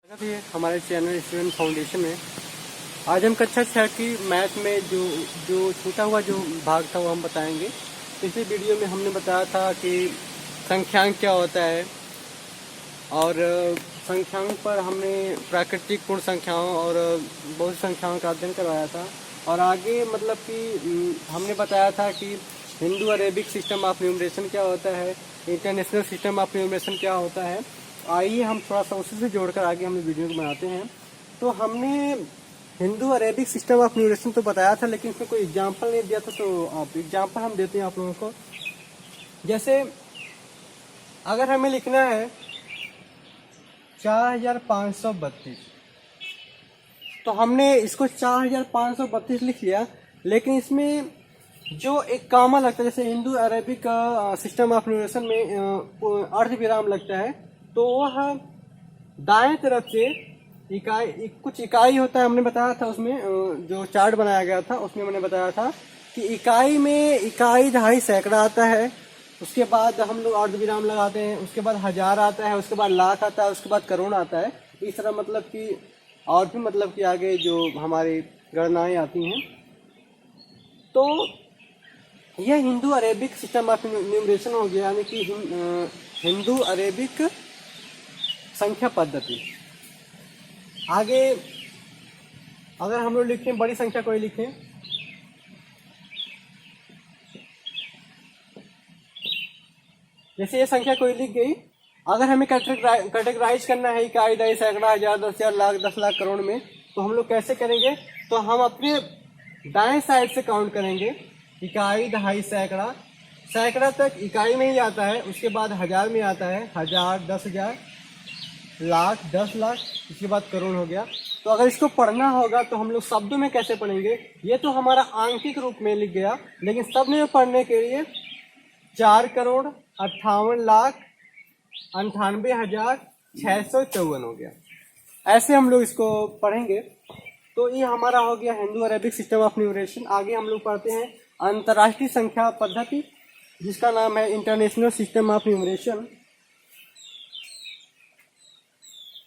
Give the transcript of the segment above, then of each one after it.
स्वागत है हमारे चैनल स्टूडेंट फाउंडेशन में। आज हम कक्षा 6 की मैथ में जो छूटा हुआ जो भाग था वो हम बताएंगे। पिछले वीडियो में हमने बताया था कि संख्यांक क्या होता है और संख्यांक पर हमने प्राकृतिक पूर्ण संख्याओं और बहुत संख्याओं का अध्ययन करवाया था। और आगे मतलब कि हमने बताया था कि Hindu Arabic system of numeration क्या होता है, इंटरनेशनल सिस्टम ऑफ न्यूमरेशन क्या होता है। आइए हम थोड़ा सा उसी से जोड़कर आगे हम वीडियो को बनाते हैं। तो हमने Hindu Arabic system of numeration तो बताया था, लेकिन इसमें कोई एग्जांपल नहीं दिया था। तो आप एग्जांपल हम देते हैं आप लोगों को। जैसे अगर हमें लिखना है 4532, तो हमने इसको 4532 लिख लिया, लेकिन इसमें जो एक कामा लगता है, जैसे Hindu Arabic system of numeration में अर्ध विराम लगता है, तो वह दाएं तरफ से कुछ इकाई होता है। हमने बताया था उसमें जो चार्ट बनाया गया था उसमें मैंने बताया था कि इकाई में इकाई दहाई सैकड़ा आता है, उसके बाद हम लोग अर्ध विराम लगाते हैं, उसके बाद हजार आता है, उसके बाद लाख आता है, उसके बाद करोड़ आता है। इस तरह मतलब कि और भी मतलब कि आगे जो हमारी गणनाएं आती हैं। तो यह Hindu Arabic system of numeration हो गया, यानी कि हिंदू अरेबिक संख्या पद्धति। आगे अगर हम लोग लिखें बड़ी संख्या कोई लिखें, जैसे ये संख्या कोई लिख गई, अगर हमें कैटेगराइज करना है इकाई दहाई सैकड़ा हजार 10,000 लाख 10 लाख करोड़ में, तो हम लोग कैसे करेंगे? तो हम अपने दाएं साइड से काउंट करेंगे। इकाई दहाई सैकड़ा, सैकड़ा तक इकाई में ही आता है, उसके बाद हजार में आता है, हजार 10,000 लाख 10 लाख, इसके बाद करोड़ हो गया। तो अगर इसको पढ़ना होगा तो हम लोग शब्दों में कैसे पढ़ेंगे? ये तो हमारा आंकिक रूप में लिख गया, लेकिन शब्द में पढ़ने के लिए 4,58,98,654 हो गया। ऐसे हम लोग इसको पढ़ेंगे। तो ये हमारा हो गया Hindu Arabic system of numeration. आगे हम लोग पढ़ते हैं अंतर्राष्ट्रीय संख्या पद्धति, जिसका नाम है इंटरनेशनल सिस्टम ऑफ न्यूमरेशन।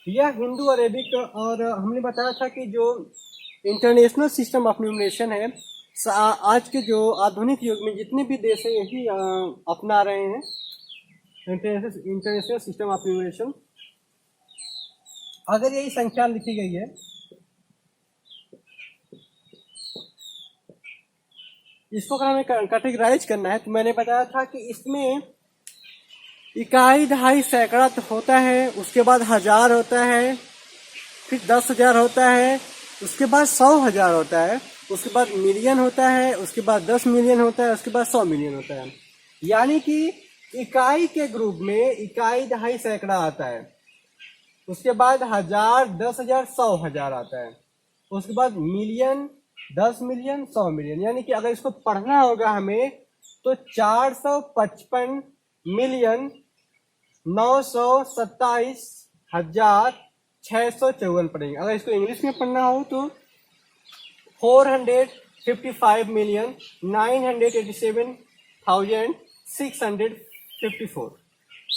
यह हिंदू अरेबिक, और हमने बताया था कि जो इंटरनेशनल सिस्टम ऑफ न्यूमरेशन है, आज के जो आधुनिक युग में जितने भी देश हैं यही अपना रहे हैं इंटरनेशनल सिस्टम ऑफ न्यूमरेशन। अगर यही संख्या लिखी गई है, इसको अगर हमें कैटेगराइज करना है, तो मैंने बताया था कि इसमें इकाई दहाई सैकड़ा होता है, उसके बाद हजार होता है, फिर 10,000 होता है, उसके बाद 100,000 होता है, उसके बाद मिलियन होता है, उसके बाद 10 मिलियन होता है, उसके बाद 100 मिलियन होता है। यानी कि इकाई के ग्रुप में इकाई दहाई सैकड़ा आता है, उसके बाद हजार 10,000 100,000 आता है, उसके बाद मिलियन 10 मिलियन 100 मिलियन। यानी कि अगर इसको पढ़ना होगा हमें तो 425,927,654 पढ़ेंगे। अगर इसको इंग्लिश में पढ़ना हो तो 455,987,654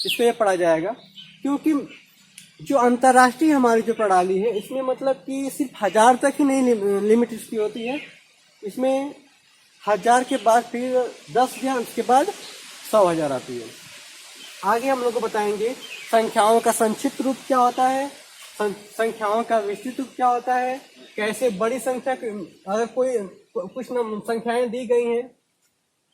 इसको ये पढ़ा जाएगा। क्योंकि जो अंतर्राष्ट्रीय हमारी जो प्रणाली है, इसमें मतलब कि सिर्फ हजार तक ही नहीं लिमिट इसकी होती है। इसमें हजार के बाद फिर 10,000, उसके बाद 100,000 आती है। आगे हम लोग को बताएंगे संख्याओं का संक्षिप्त रूप क्या होता है, संख्याओं का विस्तृत रूप क्या होता है, कैसे बड़ी संख्या, अगर कोई कुछ संख्याएं दी गई हैं,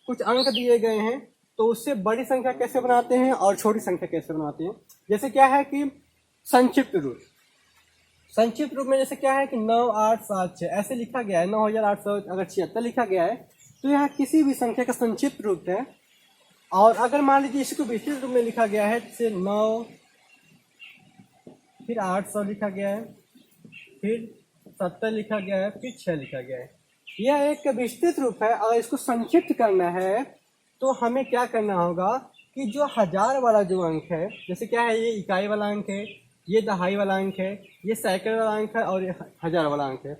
कुछ अंक दिए गए हैं, तो उससे बड़ी संख्या कैसे बनाते हैं और छोटी संख्या कैसे बनाते हैं। जैसे क्या है कि संक्षिप्त रूप में जैसे क्या है कि 9,8,7,6 ऐसे लिखा गया है। 9,876 लिखा गया है, तो यह किसी भी संख्या का संक्षिप्त रूप है। और अगर मान लीजिए इसको विस्तृत रूप में लिखा गया है, जैसे 9 फिर 800 लिखा गया है, फिर 70 लिखा गया है, फिर 6 लिखा गया है, यह एक विस्तृत रूप है। अगर इसको संक्षिप्त करना है तो हमें क्या करना होगा कि जो हजार वाला जो अंक है, जैसे क्या है, ये इकाई वाला अंक है, ये दहाई वाला अंक है, ये सैकड़े वाला अंक है, और ये हजार वाला अंक है।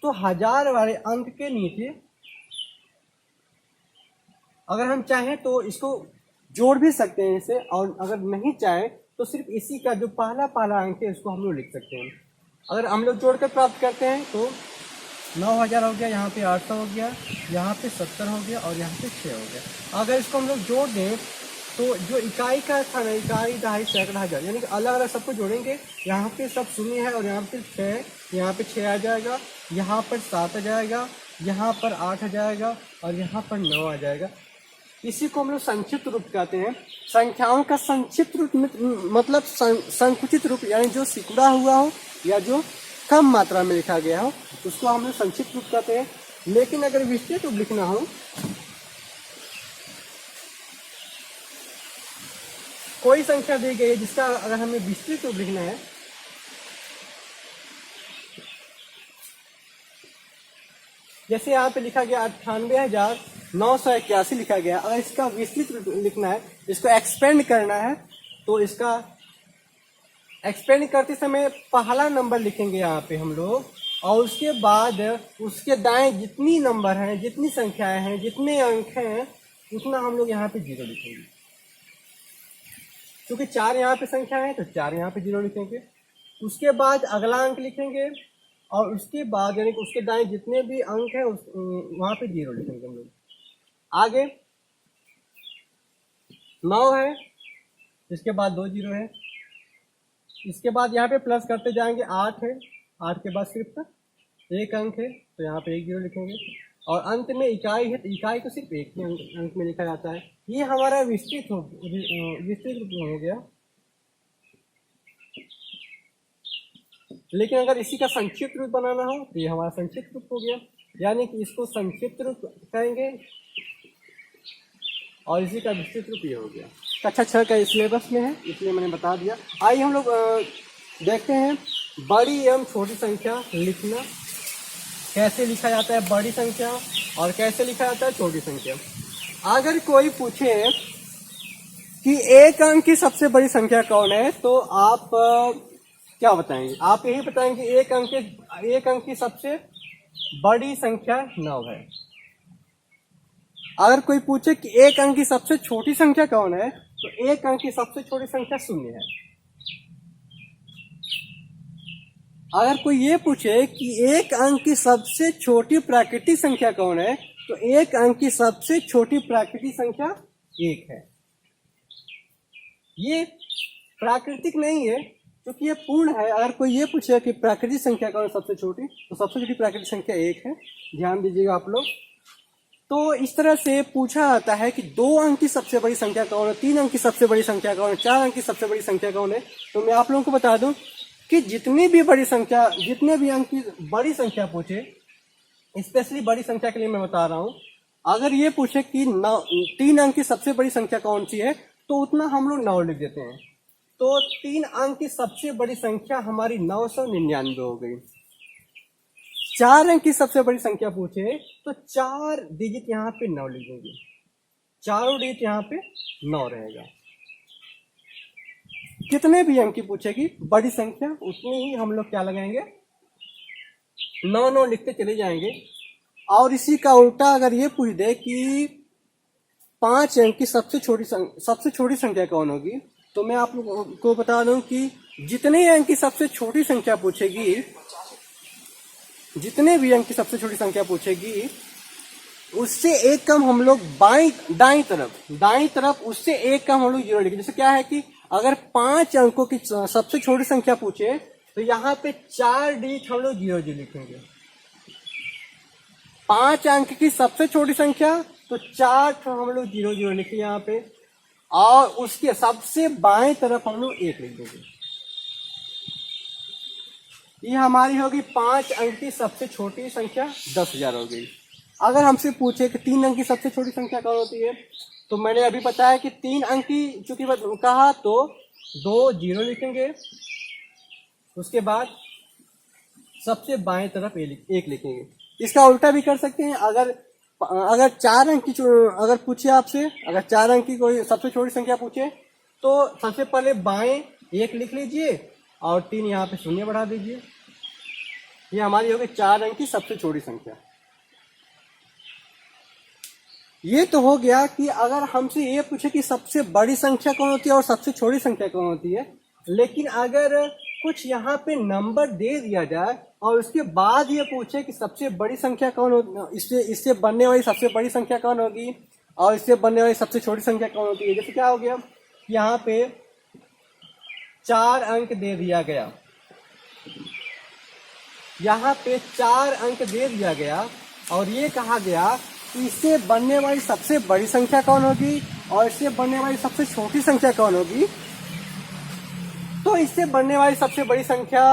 तो हजार वाले अंक के नीचे अगर हम चाहें तो इसको जोड़ भी सकते हैं इसे, और अगर नहीं चाहें तो तो सिर्फ इसी का जो पहला पहला अंक है इसको हम लोग लिख सकते हैं। अगर हम लोग जोड़कर प्राप्त करते हैं तो 9000 हो गया, यहाँ पे 800 हो गया, यहाँ पे 70 हो गया और यहाँ पे 6 हो गया। अगर इसको हम लोग जोड़ दें तो जो इकाई का था ना, इकाई, दहाई, सैकड़ा, हज़ार, यानी कि अलग अलग सबको जोड़ेंगे। यहाँ पे सब शून्य है और यहाँ पे 6, यहाँ पे 6 आ जाएगा, यहाँ पर 7 आ जाएगा, यहाँ पर 8 आ जाएगा और यहाँ पर 9 आ जाएगा। इसी को हम लोग संक्षिप्त रूप कहते हैं। संख्याओं का संक्षिप्त रूप मतलब संकुचित रूप, यानी जो सिकुड़ा हुआ हो या जो कम मात्रा में लिखा गया हो उसको हम लोग संक्षिप्त रूप कहते हैं। लेकिन अगर विस्तृत रूप लिखना हो, कोई संख्या दी गई है जिसका अगर हमें विस्तृत रूप लिखना है, जैसे यहाँ पे लिखा गया 98,981 लिखा गया। अगर इसका विस्तृत रूप लिखना है, इसको एक्सपेंड करना है, तो इसका एक्सपेंड करते समय पहला नंबर लिखेंगे यहाँ पे हम लोग, और उसके बाद उसके दाएं जितनी नंबर हैं, जितनी संख्याएं हैं, जितने अंक हैं, उतना हम लोग यहाँ पे 0 लिखेंगे। क्योंकि 4 यहाँ पे संख्या है तो 4 यहाँ पे 0 लिखेंगे। उसके बाद अगला अंक लिखेंगे और उसके बाद यानी कि उसके दाएं जितने भी अंक हैं वहाँ पे 0 लिखेंगे हम लोग। आगे 9 है, इसके बाद 2 0 है, इसके बाद यहाँ पे प्लस करते जाएंगे। 8 है, 8 के बाद सिर्फ 1 अंक है तो यहाँ पे 1 0 लिखेंगे। और अंत में इकाई है तो इकाई को सिर्फ 1 ही अंक में लिखा जाता है। ये हमारा विस्तृत रूप हो गया। लेकिन अगर इसी का संक्षिप्त रूप बनाना हो तो ये हमारा संक्षिप्त रूप हो गया, यानी कि इसको संक्षिप्त रूप कहेंगे और इसी का विस्तृत रूप ये हो गया। कक्षा 6 का सिलेबस में है इसलिए मैंने बता दिया। आइए हम लोग देखते हैं बड़ी एवं छोटी संख्या लिखना कैसे लिखा जाता है, बड़ी संख्या, और कैसे लिखा जाता है छोटी संख्या। अगर कोई पूछे कि एक अंक की सबसे बड़ी संख्या कौन है तो आप क्या बताएंगे? आप यही बताएंगे एक अंक की सबसे बड़ी संख्या 9 है। अगर कोई पूछे कि एक अंक की सबसे छोटी संख्या कौन है तो एक अंक की सबसे छोटी संख्या 0 है। अगर कोई ये पूछे कि एक अंक की सबसे छोटी प्राकृतिक संख्या कौन है तो एक अंक की सबसे छोटी प्राकृतिक संख्या 1 है। ये प्राकृतिक नहीं है क्योंकि ये पूर्ण है। अगर कोई ये पूछे कि प्राकृतिक संख्या कौन है सबसे छोटी, तो सबसे छोटी प्राकृतिक संख्या 1 है। ध्यान दीजिएगा आप लोग। तो इस तरह से पूछा जाता है कि 2 अंक की सबसे बड़ी संख्या कौन है, 3 अंक की सबसे बड़ी संख्या कौन है, 4 अंक की सबसे बड़ी संख्या कौन है। तो मैं आप लोगों को बता दूं कि जितने भी अंक की बड़ी संख्या पूछे, स्पेशली बड़ी संख्या के लिए मैं बता रहा हूं, अगर ये पूछे कि 3 अंक की सबसे बड़ी संख्या कौन सी है तो उतना हम लोग 9 लिख देते हैं। तो 3 अंक की सबसे बड़ी संख्या हमारी 999 हो गई। 4 अंक की सबसे बड़ी संख्या पूछे तो 4 डिजिट यहाँ पे 9 लिख देंगे, चारों डिजिट यहाँ पे 9 रहेगा। कितने भी अंक की पूछेगी बड़ी संख्या उतनी ही हम लोग क्या लगाएंगे, 9 लिखते चले जाएंगे। और इसी का उल्टा अगर ये पूछ दे कि 5 अंक की सबसे छोटी संख्या कौन होगी, तो मैं आप लोगों को बता दूं कि जितने अंक की सबसे छोटी संख्या पूछेगी, जितने भी अंक की सबसे छोटी संख्या पूछेगी उससे एक कम हम लोग दाईं तरफ उससे एक कम हम लोग 0 लिखेंगे। जैसे क्या है कि अगर 5 अंकों की सबसे छोटी संख्या पूछे तो यहाँ पे 4 डिजिट हम लोग 0 लिखेंगे। 5 अंक की सबसे छोटी संख्या तो 4 हम लोग 0 लिखे यहाँ पे, और उसके सबसे बाएं तरफ हम लोग 1 लिख देंगे। ये हमारी होगी 5 अंक की सबसे छोटी संख्या 10,000 हो गई। अगर हमसे पूछे कि 3 अंक की सबसे छोटी संख्या कौन होती है, तो मैंने अभी बताया कि 3 अंक की चूंकि कहा तो 2 0 लिखेंगे, उसके बाद सबसे बाएं तरफ 1 लिखेंगे। इसका उल्टा भी कर सकते हैं। अगर 4 अंक की अगर पूछे आपसे, अगर 4 अंक की कोई सबसे छोटी संख्या पूछे तो सबसे पहले बाएं 1 लिख लीजिए और 3 यहाँ पे 0 बढ़ा दीजिए। ये हमारी होगी 4 अंक की सबसे छोटी संख्या। ये तो हो गया कि अगर हमसे ये पूछे कि सबसे बड़ी संख्या कौन होती है और सबसे छोटी संख्या कौन होती है, लेकिन अगर कुछ यहाँ पे नंबर दे दिया जाए और उसके बाद ये पूछे कि सबसे बड़ी संख्या कौन होगी, इससे बनने वाली सबसे बड़ी संख्या कौन होगी और इससे बनने वाली सबसे छोटी संख्या कौन होती है। जैसे क्या हो गया, यहाँ पे 4 अंक दे दिया गया, यहाँ पे 4 अंक दे दिया गया और ये कहा गया कि इससे बनने वाली सबसे बड़ी संख्या कौन होगी और इससे बनने वाली सबसे छोटी संख्या कौन होगी। तो इससे बनने वाली सबसे बड़ी संख्या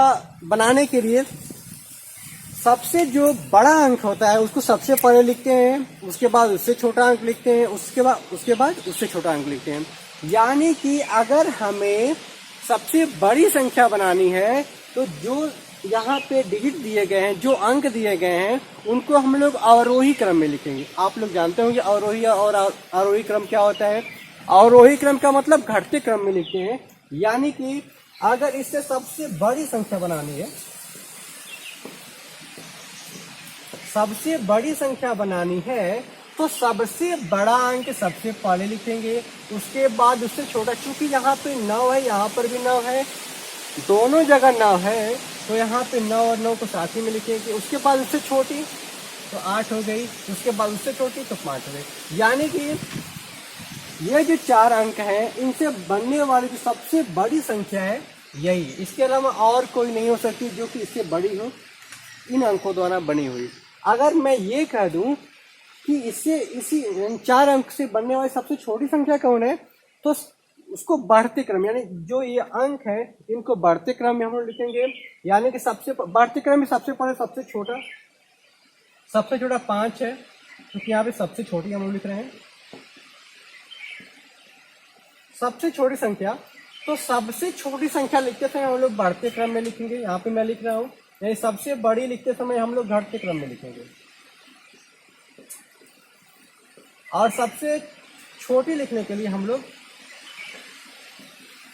बनाने के लिए सबसे जो बड़ा अंक होता है उसको सबसे पहले लिखते हैं, उसके बाद उससे छोटा अंक लिखते हैं, उसके बाद उससे छोटा अंक लिखते हैं। यानी कि अगर हमें सबसे बड़ी संख्या बनानी है तो जो यहाँ पे डिजिट दिए गए हैं, जो अंक दिए गए हैं, उनको हम लोग अवरोही क्रम में लिखेंगे। आप लोग जानते होंगे अवरोही और आरोही क्रम क्या होता है। अवरोही क्रम का मतलब घटते क्रम में लिखते हैं। यानी कि अगर इससे सबसे बड़ी संख्या बनानी है, सबसे बड़ी संख्या बनानी है तो सबसे बड़ा अंक सबसे पहले लिखेंगे, उसके बाद उससे छोटा। चूंकि यहाँ पे 9 है, यहाँ पर भी 9 है, दोनों जगह 9 है, तो यहाँ पे 9 और 9 को साथ ही में लिखेंगे। उसके बाद उससे छोटी तो 8 हो गई, उसके बाद उससे छोटी तो 5 हो गई। यानी कि ये जो 4 अंक हैं, इनसे बनने वाली जो सबसे बड़ी संख्या है यही, इसके अलावा और कोई नहीं हो सकती जो कि इससे बड़ी हो इन अंकों द्वारा बनी हुई। अगर मैं ये कह दूं कि इससे इसी 4 अंक से बनने वाली सबसे छोटी संख्या कौन है, तो उसको बढ़ते क्रम, यानी जो ये अंक है इनको बढ़ते क्रम में हम लोग लिखेंगे। यानी कि सबसे बढ़ते क्रम में सबसे पहले सबसे छोटा 5 है, क्योंकि यहाँ पे सबसे छोटी हम लोग लिख रहे हैं। सबसे छोटी संख्या, तो सबसे छोटी संख्या लिखते समय हम लोग बढ़ते क्रम में लिखेंगे। यहाँ पे मैं लिख रहा हूँ, यानी सबसे बड़ी लिखते समय हम लोग घटते क्रम में लिखेंगे और सबसे छोटी लिखने के लिए हम लोग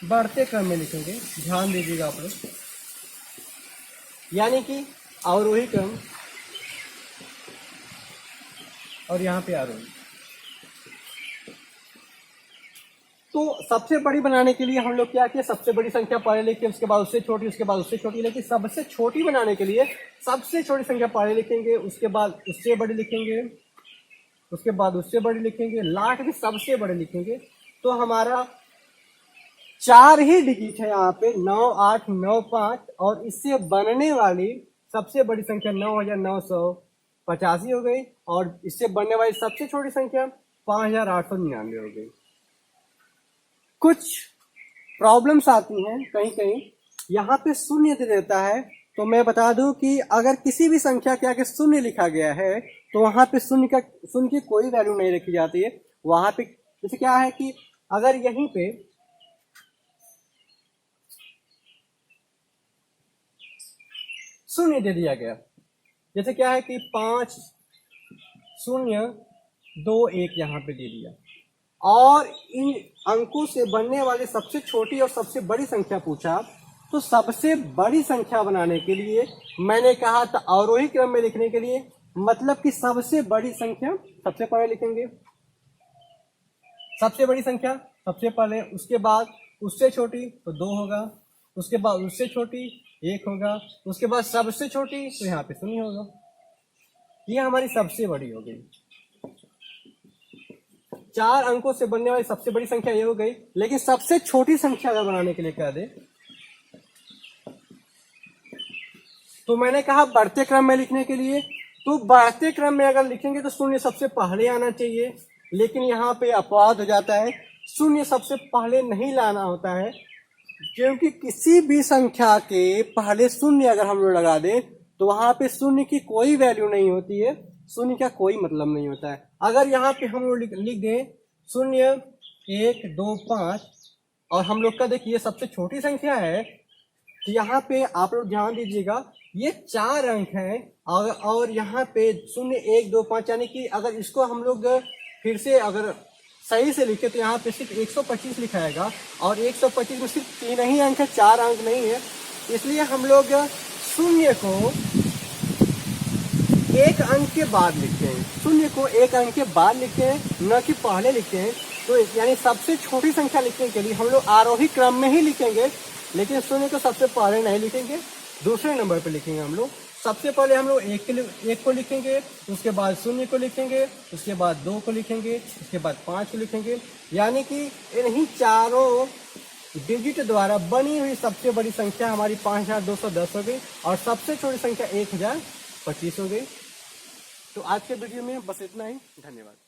बढ़ते क्रम में लिखेंगे। ध्यान दीजिएगा आप लोग, यानी कि अवरोही क्रम और यहाँ पे आरोही। तो सबसे बड़ी बनाने के लिए हम लोग क्या किया, सबसे बड़ी संख्या पहले लिखे, उसके बाद उससे छोटी, उसके बाद उससे छोटी। लेकिन सबसे छोटी बनाने के लिए सबसे छोटी संख्या पहले लिखेंगे, उसके बाद उससे बड़ी लिखेंगे, उसके बाद उससे बड़ी लिखेंगे, लास्ट में सबसे बड़े लिखेंगे। तो हमारा 4 ही डिजिट है यहाँ पे, 9, 8, 9, 5, और इससे बनने वाली सबसे बड़ी संख्या 9,985 हो गई और इससे बनने वाली सबसे छोटी संख्या 5,899 हो गई। कुछ प्रॉब्लम्स आती हैं कहीं कहीं, यहाँ पे शून्य दे देता है। तो मैं बता दूं कि अगर किसी भी संख्या के आगे शून्य लिखा गया है तो वहां पे शून्य की कोई वैल्यू नहीं रखी जाती है। वहां पे जैसे क्या है कि अगर यहीं पे शून्य दे दिया गया, जैसे क्या है कि 5, 0, 2, 1 यहाँ पे दे दिया और इन अंकों से बनने वाली सबसे छोटी और सबसे बड़ी संख्या पूछा, तो सबसे बड़ी संख्या बनाने के लिए मैंने कहा था अवरोही क्रम में लिखने के लिए, मतलब कि सबसे बड़ी संख्या सबसे पहले लिखेंगे, सबसे बड़ी संख्या सबसे पहले, उसके बाद उससे छोटी तो 2 होगा, उसके बाद उससे छोटी 1 होगा, उसके बाद सबसे छोटी तो यहाँ पे 0 होगा। ये हमारी सबसे बड़ी हो गई। 4 अंकों से बनने वाली सबसे बड़ी संख्या ये हो गई। लेकिन सबसे छोटी संख्या अगर बनाने के लिए कह दे तो मैंने कहा बढ़ते क्रम में लिखने के लिए, तो बढ़ते क्रम में अगर लिखेंगे तो 0 सबसे पहले आना चाहिए, लेकिन यहाँ पे अपवाद हो जाता है, 0 सबसे पहले नहीं लाना होता है, क्योंकि किसी भी संख्या के पहले 0 अगर हम लोग लगा दें तो वहां पे 0 की कोई वैल्यू नहीं होती है, 0 का कोई मतलब नहीं होता है। अगर यहाँ पे हम लोग लिख दें 0, 1, 2, 5 और हम लोग का देखिए सबसे छोटी संख्या है, तो यहाँ पे आप लोग ध्यान दीजिएगा, ये 4 अंक हैं और यहाँ पे 0, 1, 2, 5, यानी कि अगर इसको हम लोग फिर से अगर सही से लिखे तो यहाँ पे सिर्फ 125 लिखाएगा और 125 में सिर्फ 3 ही अंक है, 4 अंक नहीं है। इसलिए हम लोग 0 को एक अंक के बाद लिखते हैं, शून्य को एक अंक के बाद लिखते हैं, न कि पहले लिखते हैं। तो यानी सबसे छोटी संख्या लिखने के लिए हम लोग आरोही क्रम में ही लिखेंगे, लेकिन शून्य को सबसे पहले नहीं लिखेंगे, दूसरे नंबर पर लिखेंगे हम लोग। सबसे पहले हम लोग एक को लिखेंगे, उसके बाद शून्य को लिखेंगे, उसके बाद 2 को लिखेंगे, उसके बाद 5 को लिखेंगे। यानी कि इन्हीं चारों डिजिट द्वारा बनी हुई सबसे बड़ी संख्या हमारी 5210 हो गई और सबसे छोटी संख्या 1025 हो गई। तो आज के वीडियो में बस इतना ही, धन्यवाद।